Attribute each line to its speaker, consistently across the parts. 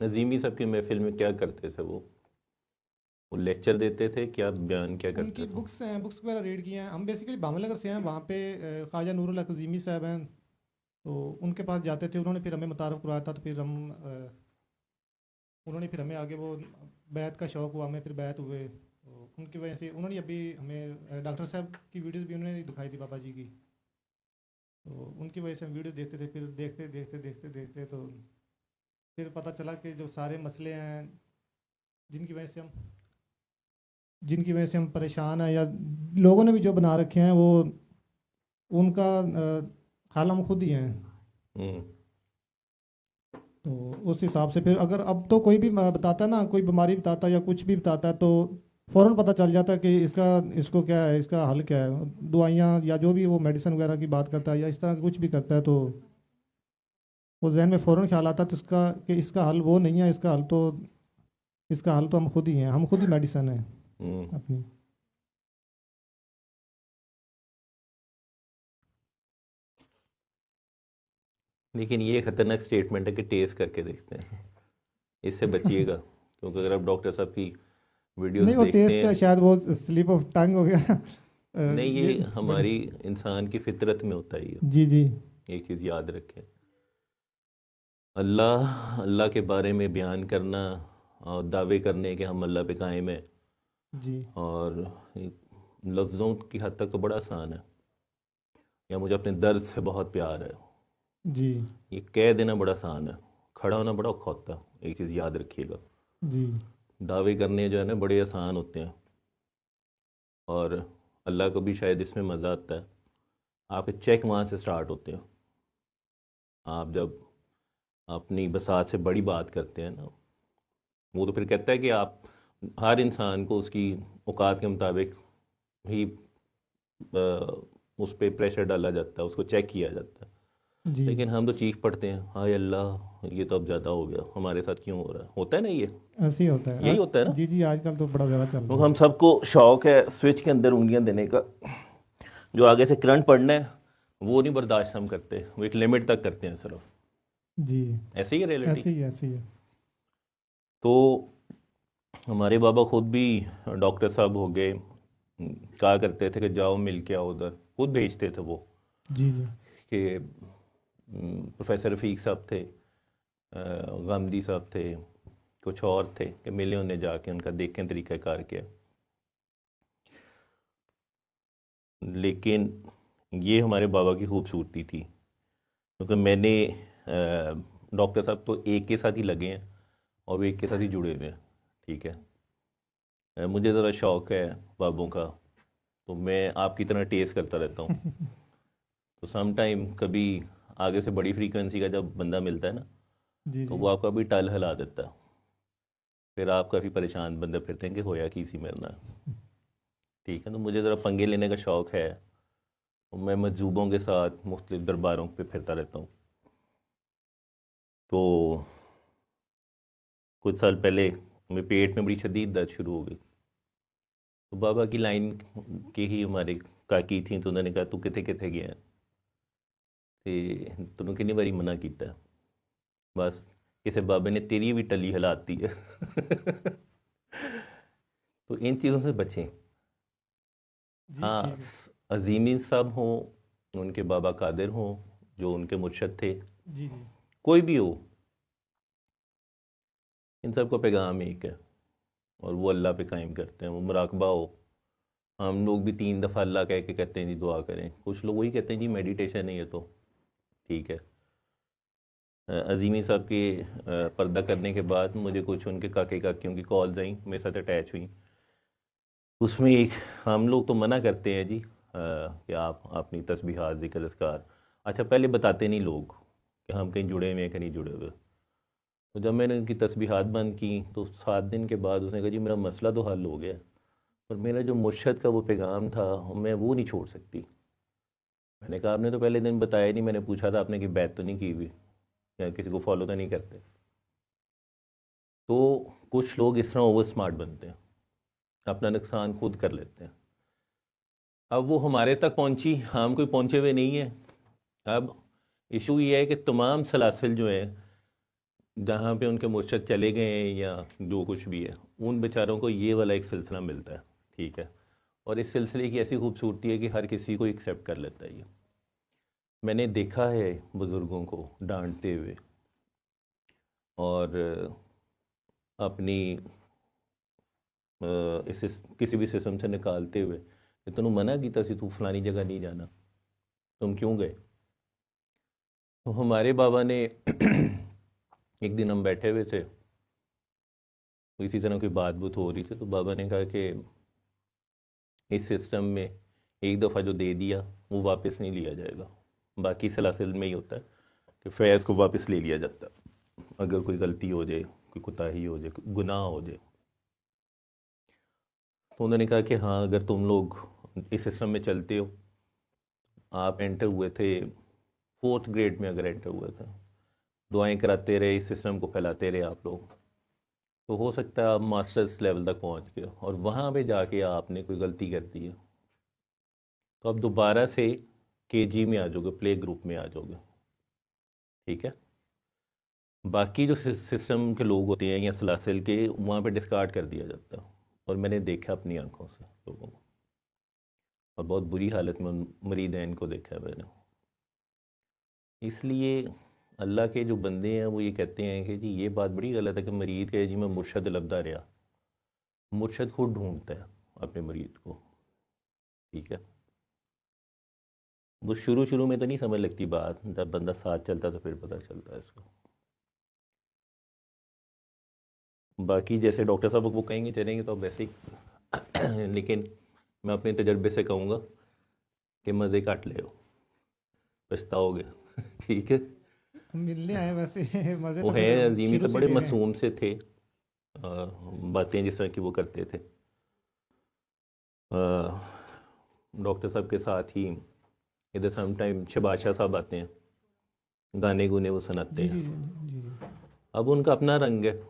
Speaker 1: نظیمی صاحب کی محفل میں کیا کرتے تھے وہ لیکچر دیتے تھے، کیا بیان کیا
Speaker 2: ان
Speaker 1: کرتے
Speaker 2: کی
Speaker 1: تھے؟
Speaker 2: بکس ہیں، بکس وغیرہ ریڈ کی ہیں ہم، بیسیکلی بامل نگر سے ہیں، وہاں پہ خواجہ نور اللہ قزیمی صاحب ہیں، تو ان کے پاس جاتے تھے، انہوں نے پھر ہمیں متعارف کروایا تھا، تو پھر ہم انہوں نے پھر ہمیں آگے وہ بیعت کا شوق ہوا، ہمیں پھر بیعت ہوئے، تو ان کی وجہ سے انہوں نے ابھی ہمیں ڈاکٹر صاحب کی ویڈیوز بھی انہوں نے دکھائی تھی بابا جی کی، تو ان کی وجہ سے ہم ویڈیو دیکھتے تھے، پھر دیکھتے دیکھتے دیکھتے دیکھتے تو پھر پتہ چلا کہ جو سارے مسئلے ہیں جن کی وجہ سے ہم پریشان ہیں، یا لوگوں نے بھی جو بنا رکھے ہیں، وہ ان کا حال ہم خود ہی ہیں،
Speaker 1: ہوں
Speaker 2: تو اس حساب سے پھر اگر اب تو کوئی بھی بتاتا ہے نا، کوئی بیماری بتاتا ہے یا کچھ بھی بتاتا ہے، تو فوراً پتہ چل جاتا ہے کہ اس کو کیا ہے، اس کا حل کیا ہے، دوائیاں یا جو بھی وہ میڈیسن وغیرہ کی بات کرتا ہے یا اس طرح کچھ بھی کرتا ہے، تو وہ ذہن میں فوراً خیال آتا ہے تو اس کا حل وہ نہیں ہے، اس کا حل تو ہم خود ہی ہیں، ہم خود ہی میڈیسن ہیں
Speaker 1: ہوں
Speaker 2: اپنی۔
Speaker 1: لیکن یہ خطرناک سٹیٹمنٹ ہے کہ ٹیسٹ کر کے دیکھتے ہیں، اس سے بچیے گا، کیونکہ اگر آپ ڈاکٹر صاحب کی
Speaker 2: نہیں
Speaker 1: ویڈیوز
Speaker 2: وہ
Speaker 1: دیکھتے
Speaker 2: ٹیسٹ
Speaker 1: ہیں،
Speaker 2: ہے، شاید وہ سلپ آف ٹنگ ہو گیا
Speaker 1: نہیں
Speaker 2: یہ
Speaker 1: یہ ہماری انسان کی فطرت میں ہوتا ہے،
Speaker 2: جی جی
Speaker 1: یہ ایک چیز یاد رکھیں، اللہ کے بارے میں بیان کرنا اور دعوے کرنے کہ ہم اللہ پہ قائم ہیں،
Speaker 2: جی
Speaker 1: اور لفظوں کی حد تک تو بڑا آسان ہے، یا مجھے اپنے درد سے بہت پیار ہے،
Speaker 2: جی
Speaker 1: یہ کہہ دینا بڑا آسان ہے، کھڑا ہونا بڑا اوکھا ہوتا ہے، ایک چیز یاد رکھیے گا،
Speaker 2: جی
Speaker 1: دعوے کرنے جو ہے نا بڑے آسان ہوتے ہیں، اور اللہ کو بھی شاید اس میں مزہ آتا ہے، آپ کے چیک وہاں سے سٹارٹ ہوتے ہیں، آپ جب اپنی بساط سے بڑی بات کرتے ہیں نا، وہ تو پھر کہتا ہے کہ آپ ہر انسان کو اس کی اوقات کے مطابق ہی اس پہ پریشر ڈالا جاتا ہے، اس کو چیک کیا جاتا ہے،
Speaker 2: جی
Speaker 1: لیکن ہم تو چیخ پڑتے ہیں ہائے اللہ یہ تو اب زیادہ ہو گیا، ہمارے ساتھ کیوں ہو رہا ہے، ہوتا ہے نا یہ،
Speaker 2: ایسے ہی ہوتا ہے
Speaker 1: یہی ہوتا ہے نا،
Speaker 2: جی جی، آج کل تو بڑا زیادہ چل رہا
Speaker 1: تو ہم
Speaker 2: ہے۔
Speaker 1: سب کو شوق ہے سوئچ کے اندر انگلیاں دینے کا، جو آگے سے کرنٹ پڑنا ہے وہ نہیں برداشت ہم کرتے، وہ ایک لمٹ تک کرتے ہیں صرف،
Speaker 2: جی
Speaker 1: ایسے ہی ہے ریئلٹی۔
Speaker 2: ایسے ہی ہے
Speaker 1: تو ہمارے بابا خود بھی ڈاکٹر صاحب ہو گئے، کہا کرتے تھے کہ جاؤ مل کے آؤ ادھر، خود بھیجتے تھے وہ،
Speaker 2: جی جی
Speaker 1: کہ پروفیسر رفیق صاحب تھے، غامدی صاحب تھے، کچھ اور تھے، کہ ملے انہیں جا کے ان کا دیکھیں طریقہ کار کیا، لیکن یہ ہمارے بابا کی خوبصورتی تھی، کیونکہ میں نے ڈاکٹر صاحب تو ایک کے ساتھ ہی لگے ہیں اور وہ ایک کے ساتھ ہی جڑے ہوئے ہیں، ٹھیک ہے، مجھے ذرا شوق ہے بابوں کا، تو میں آپ کی طرح ٹیسٹ کرتا رہتا ہوں، تو سم ٹائم کبھی آگے سے بڑی فریکوینسی کا جب بندہ ملتا ہے نا،
Speaker 2: جی
Speaker 1: تو
Speaker 2: جی
Speaker 1: وہ آپ کا بھی ٹل ہلا دیتا ہے، پھر آپ کافی پریشان بندے پھرتے ہیں کہ ہویا کی سی مرنا، ٹھیک ہے، تو مجھے ذرا پنگے لینے کا شوق ہے، میں مجذوبوں کے ساتھ مختلف درباروں پہ پھرتا رہتا ہوں، تو کچھ سال پہلے میرے پیٹ میں بڑی شدید درد شروع ہو گئی، تو بابا کی لائن کے ہی ہمارے کاکی تھیں، تو انہوں نے کہا تو کتے کتے گیا ہے، تو کنی باری منع کیتا ہے، بس کسی بابے نے تیری بھی ٹلی ہلاتی ہے تو ان چیزوں سے بچیں،
Speaker 2: جی
Speaker 1: ہاں،
Speaker 2: ٹھیک ہے
Speaker 1: عظیمی صاحب ہوں، ان کے بابا قادر ہوں جو ان کے مرشد تھے،
Speaker 2: جی جی
Speaker 1: کوئی بھی ہو، ان سب کا پیغام ایک ہے، اور وہ اللہ پہ قائم کرتے ہیں، وہ مراقبہ ہو، ہم لوگ بھی 3 دفعہ اللہ کہہ کے کہتے ہیں جی دعا کریں، کچھ لوگ وہی کہتے ہیں جی میڈیٹیشن ہے یہ تو، ٹھیک ہے، عظیمی صاحب کے پردہ کرنے کے بعد مجھے کچھ ان کے کاکے کاکیوں کی کالز آئیں، میرے ساتھ اٹیچ ہوئیں، اس میں ایک، ہم لوگ تو منع کرتے ہیں جی کہ آپ اپنی تسبیحات ذکر اذکار، اچھا پہلے بتاتے نہیں لوگ کہ ہم کہیں جڑے ہوئے ہیں کہ نہیں جڑے ہوئے، تو جب میں نے ان کی تسبیحات بند کی تو 7 دن کے بعد اس نے کہا جی میرا مسئلہ تو حل ہو گیا، اور میرا جو مرشد کا وہ پیغام تھا میں وہ نہیں چھوڑ سکتی، میں نے کہا آپ نے تو پہلے دن بتایا نہیں، میں نے پوچھا تھا آپ نے کہ بیعت تو نہیں کی ہوئی، یا کسی کو فالو تو نہیں کرتے، تو کچھ لوگ اس طرح اوور اسمارٹ بنتے ہیں، اپنا نقصان خود کر لیتے ہیں، اب وہ ہمارے تک پہنچی، ہم کوئی پہنچے ہوئے نہیں ہیں، اب ایشو یہ ہے کہ تمام سلاسل جو ہیں جہاں پہ ان کے مرشد چلے گئے ہیں یا جو کچھ بھی ہے، ان بیچاروں کو یہ والا ایک سلسلہ ملتا ہے، ٹھیک ہے، اور اس سلسلے کی ایسی خوبصورتی ہے کہ ہر کسی کو ایکسیپٹ کر لیتا ہے یہ۔ میں نے دیکھا ہے بزرگوں کو ڈانٹتے ہوئے اور اپنی اس کسی بھی سسٹم سے نکالتے ہوئے کہ تنوں منع کیتا سی تو فلانی جگہ نہیں جانا، تم کیوں گئے؟ تو ہمارے بابا نے ایک دن ہم بیٹھے ہوئے تھے، اسی طرح کوئی بات بوت ہو رہی تھی، تو بابا نے کہا کہ اس سسٹم میں ایک دفعہ جو دے دیا وہ واپس نہیں لیا جائے گا، باقی سلاسل میں ہی ہوتا ہے کہ فیض کو واپس لے لیا جاتا ہے اگر کوئی غلطی ہو جائے، کوئی کوتاہی ہو جائے، کوئی گناہ ہو جائے۔ تو انہوں نے کہا کہ ہاں اگر تم لوگ اس سسٹم میں چلتے ہو، آپ انٹر ہوئے تھے 4th گریڈ میں، اگر انٹر ہوئے تھے، دعائیں کراتے رہے، اس سسٹم کو پھیلاتے رہے آپ لوگ، تو ہو سکتا ہے آپ ماسٹرز لیول تک پہنچ گئے اور وہاں پہ جا کے آپ نے کوئی غلطی کر دی ہے، تو اب دوبارہ سے KG میں آ جاؤ گے، پلے گروپ میں آ جاؤ گے، ٹھیک ہے۔ باقی جو سسٹم کے لوگ ہوتے ہیں یا سلاسل کے، وہاں پہ ڈسکارڈ کر دیا جاتا ہے، اور میں نے دیکھا اپنی آنکھوں سے لوگوں کو، اور بہت بری حالت میں مریدین کو دیکھا ہے میں نے۔ اس لیے اللہ کے جو بندے ہیں وہ یہ کہتے ہیں کہ جی یہ بات بڑی غلط ہے کہ مرید کہے جی میں مرشد لبدا رہا۔ مرشد خود ڈھونڈتا ہے اپنے مرید کو، ٹھیک ہے۔ وہ شروع میں تو نہیں سمجھ لگتی بات، جب بندہ ساتھ چلتا تو پھر پتہ چلتا ہے اس کو۔ باقی جیسے ڈاکٹر صاحب وہ کہیں گے چلیں گے تو اب ویسے ہی لیکن میں اپنے تجربے سے کہوں گا کہ مزے کاٹ لے ہو، پچھتاؤ گے ٹھیک ہے۔
Speaker 2: ملنے آئے ویسے مزے تو
Speaker 1: وہ
Speaker 2: پھر
Speaker 1: ہیں عظیمی سے
Speaker 2: شروع
Speaker 1: بڑے
Speaker 2: لے رہے ہیں۔
Speaker 1: معصوم سے تھے، باتیں جس طرح کی وہ کرتے تھے۔ ڈاکٹر صاحب کے ساتھ ہی ادھر سم ٹائم شباشہ صاحب آتے ہیں، گانے گونے وہ سناتے
Speaker 2: جی
Speaker 1: ہیں۔
Speaker 2: جی جی جی جی۔
Speaker 1: اب ان کا اپنا رنگ ہے،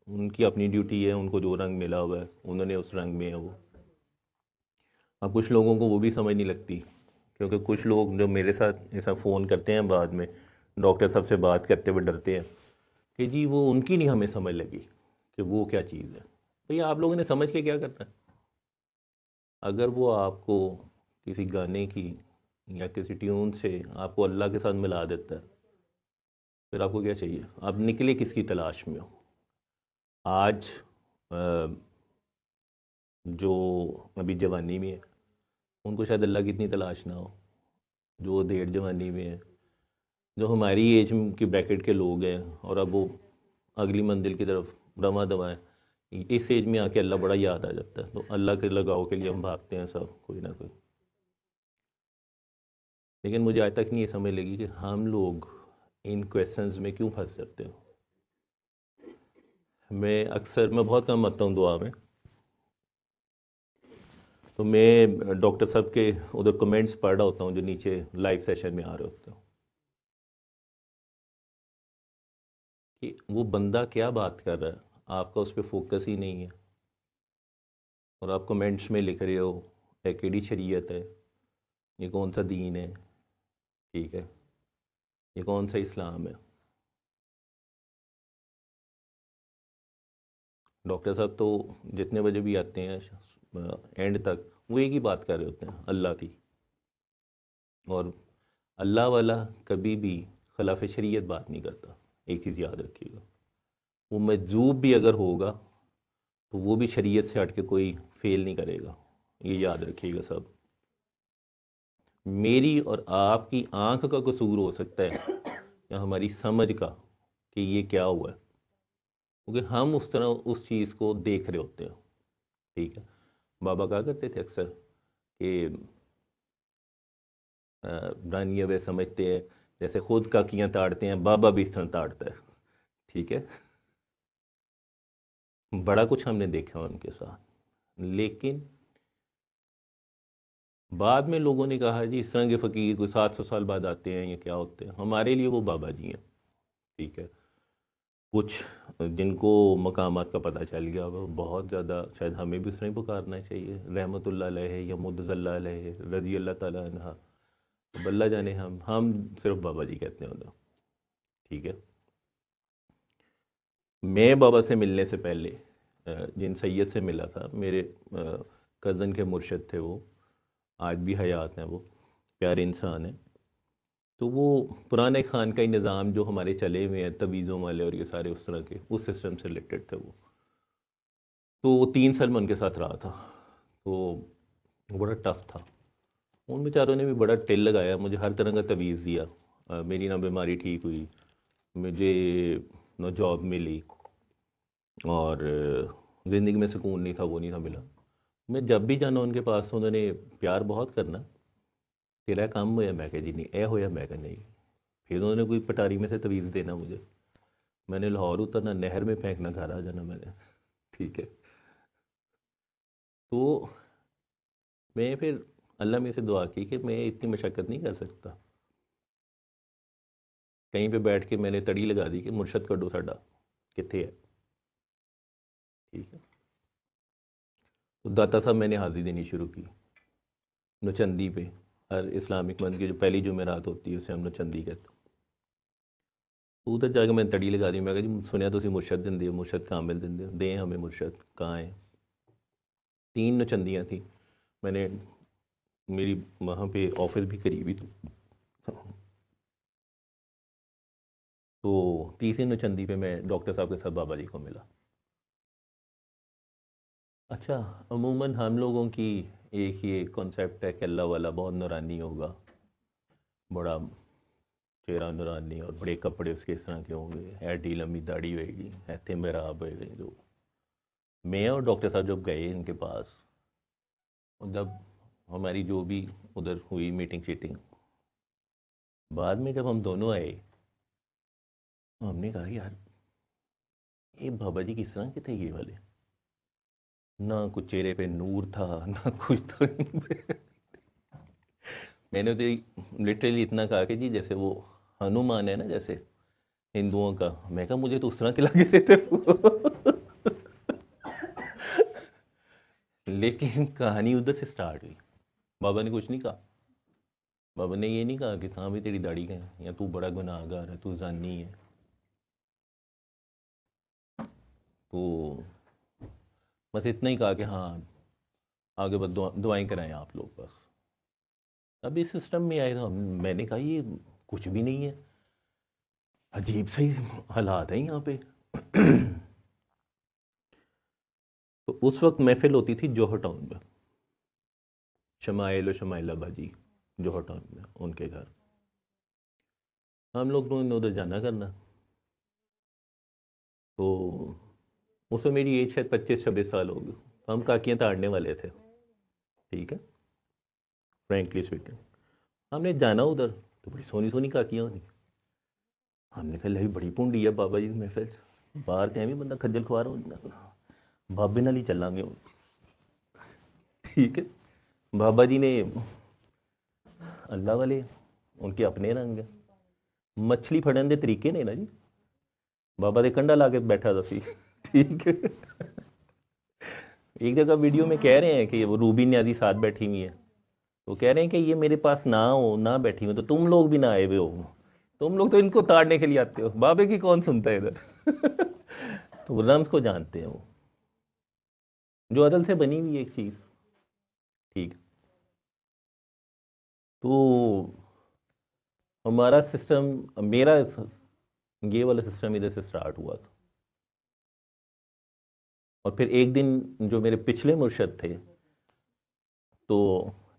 Speaker 1: ان کی اپنی ڈیوٹی ہے، ان کو جو رنگ ملا ہوا ہے انہوں نے اس رنگ میں ہے وہ۔ اب کچھ لوگوں کو وہ بھی سمجھ نہیں لگتی، کیونکہ کچھ لوگ جو میرے ساتھ ایسا فون کرتے ہیں بعد میں ڈاکٹر صاحب سے بات کرتے ہوئے ڈرتے ہیں کہ جی وہ ان کی نہیں ہمیں سمجھ لگی کہ وہ کیا چیز ہے۔ بھئی آپ لوگوں نے سمجھ کے کیا کرنا ہے؟ اگر وہ آپ کو کسی گانے کی یا کسی ٹیون سے آپ کو اللہ کے ساتھ ملا دیتا ہے، پھر آپ کو کیا چاہیے؟ آپ نکلے کس کی تلاش میں ہو؟ آج جو ابھی جوانی میں ہے ان کو شاید اللہ کی اتنی تلاش نہ ہو، جو دیر جوانی میں ہے، جو ہماری ایج کی بریکٹ کے لوگ ہیں اور اب وہ اگلی منزل کی طرف رواں دواں ہیں، اس ایج میں آ کے اللہ بڑا یاد آ جاتا ہے، تو اللہ کے لگاؤ کے لیے ہم بھاگتے ہیں سب کوئی نہ کوئی۔ لیکن مجھے آج تک نہیں یہ سمجھ لگی کہ ہم لوگ ان کویسچنز میں کیوں پھنس جاتے ہیں۔ میں بہت کم آتا ہوں دعا میں، تو میں ڈاکٹر صاحب کے ادھر کمنٹس پڑھ رہا ہوتا ہوں جو نیچے لائیو سیشن میں آ رہے ہوتے ہیں، کہ وہ بندہ کیا بات کر رہا ہے، آپ کا اس پہ فوکس ہی نہیں ہے، اور آپ کمنٹس میں لکھ رہے ہو یہ کیڑی شریعت ہے، یہ کون سا دین ہے، ٹھیک ہے، یہ کون سا اسلام ہے۔ ڈاکٹر صاحب تو جتنے بجے بھی آتے ہیں اینڈ تک وہ ایک ہی بات کر رہے ہوتے ہیں، اللہ کی، اور اللہ والا کبھی بھی خلاف شریعت بات نہیں کرتا۔ ایک چیز یاد رکھیے گا، وہ مجذوب بھی اگر ہوگا تو وہ بھی شریعت سے ہٹ کے کوئی فیل نہیں کرے گا، یہ یاد رکھیے گا سب۔ میری اور آپ کی آنکھ کا قصور ہو سکتا ہے یا ہماری سمجھ کا کہ یہ کیا ہوا ہے، کیونکہ ہم اس طرح اس چیز کو دیکھ رہے ہوتے ہیں، ٹھیک ہے۔ بابا کہا کرتے تھے اکثر کہ برانیہ وہ سمجھتے ہیں جیسے خود کاکیاں تاڑتے ہیں، بابا بھی اس طرح تاڑتا ہے، ٹھیک ہے۔ بڑا کچھ ہم نے دیکھا ان کے ساتھ، لیکن بعد میں لوگوں نے کہا جی اس طرح کے فقیر کوئی 700 سال بعد آتے ہیں یا کیا ہوتے ہیں، ہمارے لیے وہ بابا جی ہیں، ٹھیک ہے۔ کچھ جن کو مقامات کا پتہ چل گیا وہ بہت زیادہ، شاید ہمیں بھی اس طرح ہی پکارنا چاہیے، رحمت اللہ علیہ یا مدض اللہ علیہ رضی اللہ تعالیٰ عنہ، اب اللہ جانے، ہم صرف بابا جی کہتے ہیں انہیں، ٹھیک ہے۔ میں بابا سے ملنے سے پہلے جن سید سے ملا تھا، میرے کزن کے مرشد تھے وہ، آج بھی حیات ہیں، وہ پیارے انسان ہیں. تو وہ پرانے خانقاہی نظام جو ہمارے چلے ہوئے ہیں تویزوں والے اور یہ سارے اس طرح کے، اس سسٹم سے ریلیٹڈ تھے وہ. تو وہ 3 سال میں ان کے ساتھ رہا تھا. تو بڑا ٹف تھا. ان بیچاروں نے بھی بڑا ٹل لگایا، مجھے ہر طرح کا تویز دیا. میری نہ بیماری ٹھیک ہوئی، مجھے نہ جاب ملی، اور زندگی میں سکون نہیں تھا، وہ نہیں تھا ملا. میں جب بھی جانا ان کے پاس انہوں نے پیار بہت کرنا. تیرا کام ہوا؟ میں کہا جی نہیں. اے ہویا؟ میں کہا نہیں. پھر انہوں نے کوئی پٹاری میں سے تویز دینا مجھے. میں نے لاہور اترنا، نہر میں پھینکنا، گھر آ جانا میں نے. ٹھیک ہے. تو میں پھر اللہ میں سے دعا کی کہ میں اتنی مشقت نہیں کر سکتا. کہیں پہ بیٹھ کے میں نے تڑی لگا دی کہ مرشد کڈو ساڈا کتنے ہے. ٹھیک ہے. تو داتا صاحب میں نے حاضری دینی شروع کی نوچندی پہ. ہر اسلامک منتھ کی جو پہلی جمعرات ہوتی ہے اسے ہم نوچندی کہتے ہیں. تو ادھر جا کے میں نے تڑی لگا دی. میں کہا جی سنیا تو مرشد دیں، مرشد کامل دیں ہمیں مرشد. کہاں ہیں؟ 3 نوچندیاں تھیں. میں نے میری وہاں پہ آفس بھی قریب ہی تھا. تو تیسری نوچندی پہ میں ڈاکٹر صاحب کے ساتھ بابا جی کو ملا. اچھا، عموماً ہم لوگوں کی ایک یہ کانسیپٹ ہے کہ اللہ والا بہت نورانی ہوگا، بڑا چہرہ نورانی، اور بڑے کپڑے اس کے اس طرح کے ہوں گے، ایڈی لمبی داڑھی ہوئے گی، ایتھے محراب ہوئے گی. جو میں اور ڈاکٹر صاحب جب گئے ان کے پاس، جب ہماری جو بھی ادھر ہوئی میٹنگ شیٹنگ، بعد میں جب ہم دونوں آئے، ہم نے کہا یار یہ بابا جی کس طرح کے تھے یہ والے. نہ کچھ چہرے پہ نور تھا، نہ کچھ تو. میں نے تو لٹرلی اتنا کہا کہ جی جیسے وہ ہنومان ہے نا جیسے ہندوؤں کا، میں کہا مجھے تو اس طرح کے لگے رہے تھے. لیکن کہانی ادھر سے سٹارٹ ہوئی. بابا نے کچھ نہیں کہا. بابا نے یہ نہیں کہا کہ کہاں بھی تیری داڑھی کا ہے، یا تو بڑا گناہ گار ہے، تو زانی ہے. تو بس اتنا ہی کہا کہ ہاں آگے بس دعائیں کرائیں آپ لوگ بس. اب اس سسٹم میں آئے تو میں نے کہا یہ کچھ بھی نہیں ہے، عجیب سے حالات ہیں یہاں پہ. تو اس وقت محفل ہوتی تھی جوہر ٹاؤن میں، شمائل و شمائلہ باجی جوہر ٹاؤن میں ان کے گھر. ہم لوگ نے ادھر جانا کرنا. تو اس میں میری ایج شاید 25-26 سال ہوگی. ہم کاکیاں تاڑنے والے تھے. ٹھیک ہے، فرینکلی اسپیکنگ. ہم نے جانا ادھر تو بڑی سونی سونی کاکیاں ہونی. ہم نے کہا لہی بڑی پونڈی ہے بابا جی محفل باہر کے بھی بندہ کھجل خوار ہو جاتا. بابے نال ہی چلیں گے. ٹھیک ہے. بابا جی نے اللہ والے ان کے اپنے رنگ ہیں. مچھلی پھڑن دے طریقے نے نا جی. بابا دے کنڈا لا کے بیٹھا تھا سی. ٹھیک ہے. ایک جگہ ویڈیو میں کہہ رہے ہیں کہ وہ روبی نیازی ساتھ بیٹھی ہوئی ہے. وہ کہہ رہے ہیں کہ یہ میرے پاس نہ ہو، نہ بیٹھی ہو تو تم لوگ بھی نہ آئے ہوئے ہو، تم لوگ تو ان کو تاڑنے کے لیے آتے ہو. بابے کی کون سنتا ہے ادھر. تو وہ رمز کو جانتے ہیں، وہ جو عدل سے بنی ہوئی ایک چیز. ٹھیک. تو ہمارا سسٹم، میرا یہ والا سسٹم ادھر سے سٹارٹ ہوا تھا. اور پھر ایک دن جو میرے پچھلے مرشد تھے، تو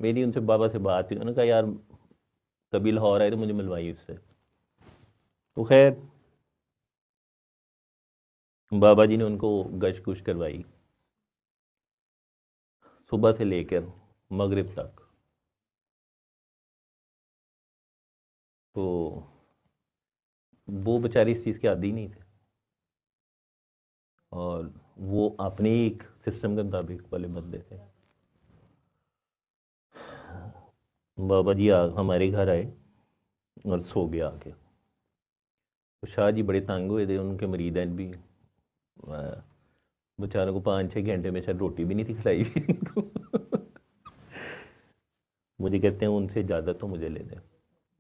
Speaker 1: میری ان سے بابا سے بات ہوئی. انہوں نے کہا یار کبھی لاہور آئے تو مجھے ملوائی اس سے. تو خیر بابا جی نے ان کو گشت گشت کروائی صبح سے لے کر مغرب تک. تو وہ بیچارے اس چیز کے عادی نہیں تھے، اور وہ اپنے ایک سسٹم کے مطابق والے بندے تھے. بابا جی ہمارے گھر آئے اور سو گیا آ کے. تو شاہ جی بڑے تنگ ہوئے تھے، ان کے مریدین بھی بیچاروں کو 5-6 گھنٹے میں شاید روٹی بھی نہیں تھی کھلائی ہوئی. مجھے کہتے ہیں ان سے اجازت تو مجھے لے دیں.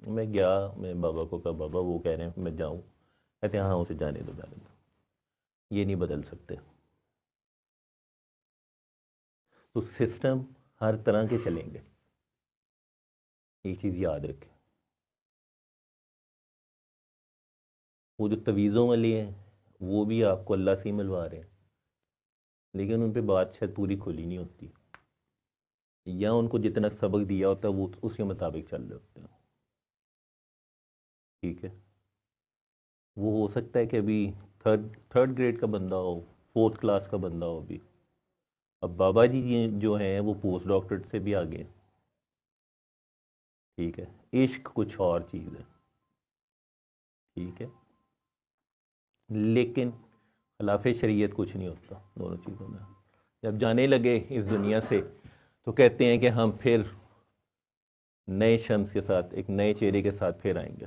Speaker 1: میں گیا، میں بابا کو کہا بابا وہ کہہ رہے ہیں میں جاؤں. کہتے ہیں ہاں اسے جانے دو جانے دو. یہ نہیں بدل سکتے. تو سسٹم ہر طرح کے چلیں گے, یہ چیز یاد رکھیں. وہ جو تویزوں والے ہیں وہ بھی آپ کو اللہ سے ہی ملوا رہے ہیں, لیکن ان پہ بات شاید پوری کھلی نہیں ہوتی, یا ان کو جتنا سبق دیا ہوتا ہے وہ اس کے مطابق چل رہے ہوتے ہیں. ٹھیک ہے, وہ ہو سکتا ہے کہ ابھی تھرڈ گریڈ کا بندہ ہو, فورتھ کلاس کا بندہ ہو ابھی. اب بابا جی جو ہیں وہ پوسٹ ڈاکٹریٹ سے بھی آگے ہیں. ٹھیک ہے, عشق کچھ اور چیز ہے. ٹھیک ہے, لیکن خلاف شریعت کچھ نہیں ہوتا دونوں چیزوں میں. جب جانے لگے اس دنیا سے تو کہتے ہیں کہ ہم پھر نئے شمس کے ساتھ, ایک نئے چہرے کے ساتھ پھر آئیں گے.